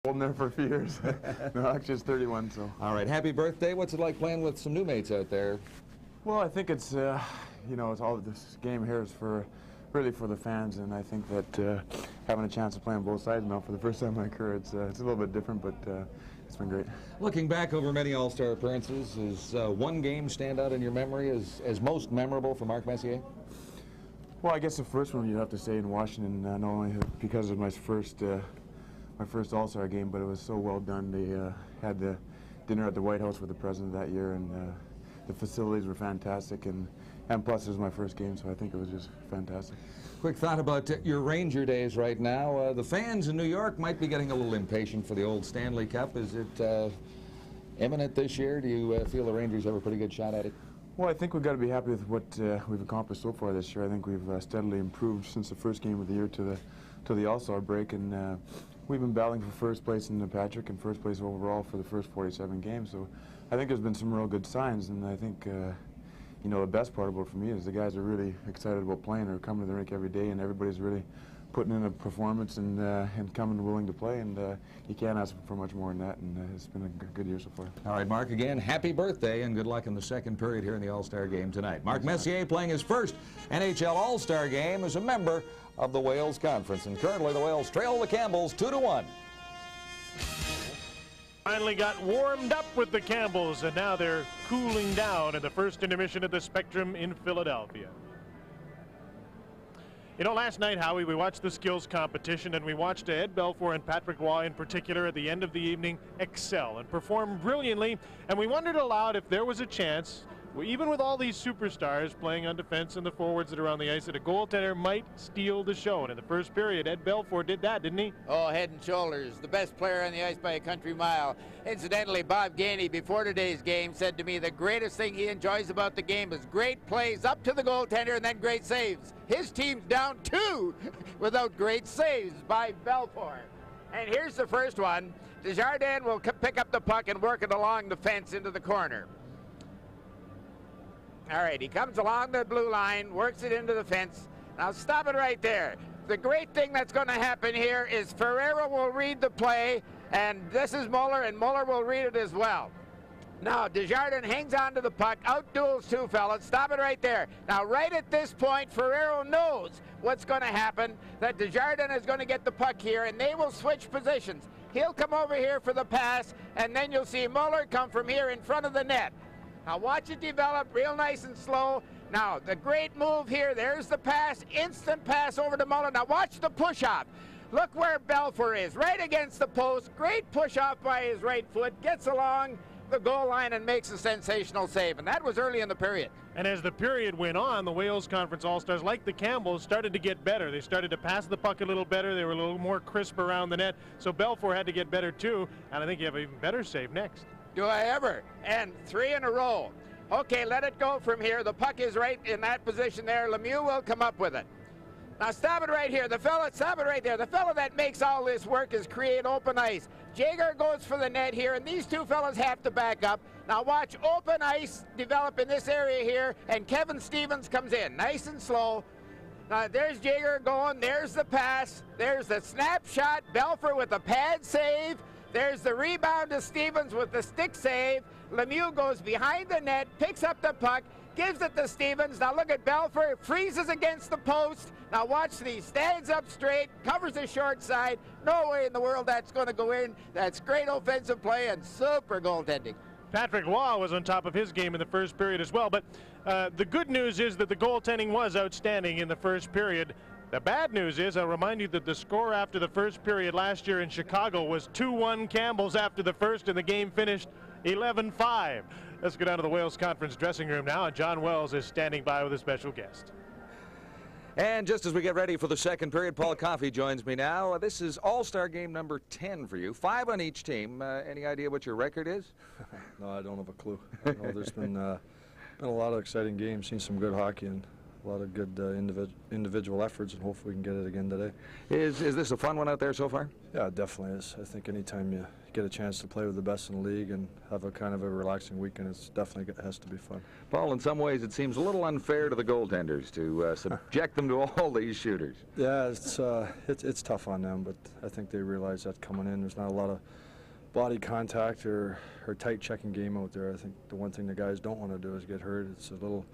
Holding there for a few years. No, actually it's 31, so. All right, happy birthday. What's it like playing with some new mates out there? Well, I think it's, you know, it's all this game here is really for the fans, and I think that having a chance to play on both sides now for the first time in my career, it's a little bit different, but it's been great. Looking back over many All-Star appearances, is one game stand out in your memory as most memorable for Mark Messier? Well, I guess the first one you'd have to say in Washington, not only because of my first All-Star game, but it was so well done. They had the dinner at the White House with the president that year, and the facilities were fantastic, and plus it was my first game, so I think it was just fantastic. Quick thought about your Ranger days right now. The fans in New York might be getting a little impatient for the old Stanley Cup. Is it imminent this year? Do you feel the Rangers have a pretty good shot at it? Well, I think we've got to be happy with what we've accomplished so far this year. I think we've steadily improved since the first game of the year to the All-Star break, and we've been battling for first place in the Patrick and first place overall for the first 47 games. So I think there's been some real good signs, and I think you know, the best part about it for me is the guys are really excited about playing. They're coming to the rink every day, and everybody's really putting in a performance and coming willing to play, and you can't ask for much more than that, and it's been a good year so far. All right, Mark, again, happy birthday and good luck in the second period here in the All-Star game tonight. Mark Messier playing his first NHL All-Star game as a member of the Wales Conference, and currently the Wales trail the Campbells 2-1. Finally got warmed up with the Campbells, and now they're cooling down in the first intermission at the Spectrum in Philadelphia. You know, last night, Howie, we watched the skills competition, and we watched Ed Belfour and Patrick Waugh in particular at the end of the evening excel and perform brilliantly, and we wondered aloud if there was a chance, even with all these superstars playing on defense and the forwards that are on the ice, that a goaltender might steal the show. And in the first period, Ed Belfour did that, didn't he? Oh, head and shoulders. The best player on the ice by a country mile. Incidentally, Bob Gainey, before today's game, said to me the greatest thing he enjoys about the game is great plays up to the goaltender and then great saves. His team's down 2 without great saves by Belfour. And here's the first one. Desjardins will pick up the puck and work it along the fence into the corner. All right, he comes along the blue line, works it into the fence. Now stop it right there. The great thing that's going to happen here is Ferreira will read the play, and this is Muller, and Muller will read it as well. Now Desjardins hangs on to the puck, outduels 2 fellas. Stop it right there. Now right at this point, Ferreira knows what's going to happen, that Desjardins is going to get the puck here, and they will switch positions. He'll come over here for the pass, and then you'll see Muller come from here in front of the net. Now watch it develop real nice and slow. Now the great move here, there's the pass, instant pass over to Muller. Now watch the push-off. Look where Belfour is, right against the post. Great push-off by his right foot, gets along the goal line and makes a sensational save. And that was early in the period. And as the period went on, the Wales Conference All-Stars, like the Campbells, started to get better. They started to pass the puck a little better. They were a little more crisp around the net. So Belfour had to get better too, and I think you have an even better save next. Do I ever? And 3 in a row. Okay, let it go from here. The puck is right in that position there. Lemieux will come up with it. Now stop it right here. Stop it right there. The fellow that makes all this work is create open ice. Jaeger goes for the net here, and these 2 fellas have to back up. Now watch open ice develop in this area here, and Kevin Stevens comes in, nice and slow. Now there's Jaeger going, there's the pass, there's the snapshot, Belfour with the pad save. There's the rebound to Stevens with the stick save. Lemieux goes behind the net, picks up the puck, gives it to Stevens. Now look at Belfour, freezes against the post. Now watch these, stands up straight, covers the short side. No way in the world that's going to go in. That's great offensive play and super goaltending. Patrick Waugh was on top of his game in the first period as well, but the good news is that the goaltending was outstanding in the first period. The bad news is, I'll remind you that the score after the first period last year in Chicago was 2-1 Campbells after the first, and the game finished 11-5. Let's go down to the Wales Conference dressing room now, and John Wells is standing by with a special guest. And just as we get ready for the second period, Paul Coffey joins me now. This is All-Star game number 10 for you, 5 on each team. Any idea what your record is? No, I don't have a clue. I know there's been a lot of exciting games, seen some good hockey, and good individual efforts, and hopefully we can get it again today. Is this a fun one out there so far? Yeah, it definitely is. I think anytime you get a chance to play with the best in the league and have a kind of a relaxing weekend, it's definitely has to be fun. Paul, in some ways it seems a little unfair to the goaltenders to subject them to all these shooters. Yeah, it's tough on them, but I think they realize that coming in, there's not a lot of body contact or tight checking game out there. I think the one thing the guys don't want to do is get hurt. It's a little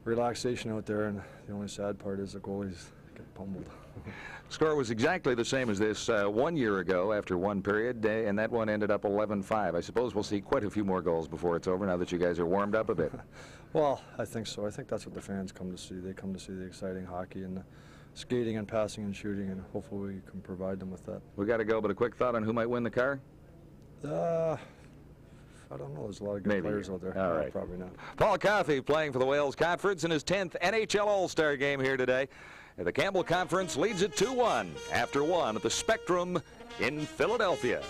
relaxation out there, and the only sad part is the goalies get pummeled. Score was exactly the same as this 1 year ago after one period, and that one ended up 11-5. I suppose we'll see quite a few more goals before it's over now that you guys are warmed up a bit. Well, I think so. I think that's what the fans come to see. They come to see the exciting hockey and the skating and passing and shooting, and hopefully we can provide them with that. We got to go, but a quick thought on who might win the car? I don't know. There's a lot of good players out there. All right. Probably not. Paul Coffey playing for the Wales Conference in his 10th NHL All-Star game here today. And the Campbell Conference leads it 2-1 after one at the Spectrum in Philadelphia.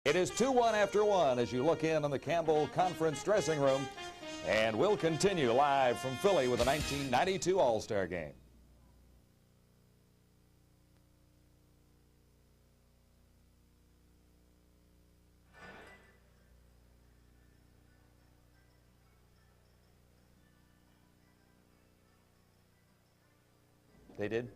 It is 2-1 after one as you look in on the Campbell Conference dressing room. And we'll continue live from Philly with the 1992 All-Star Game. They did?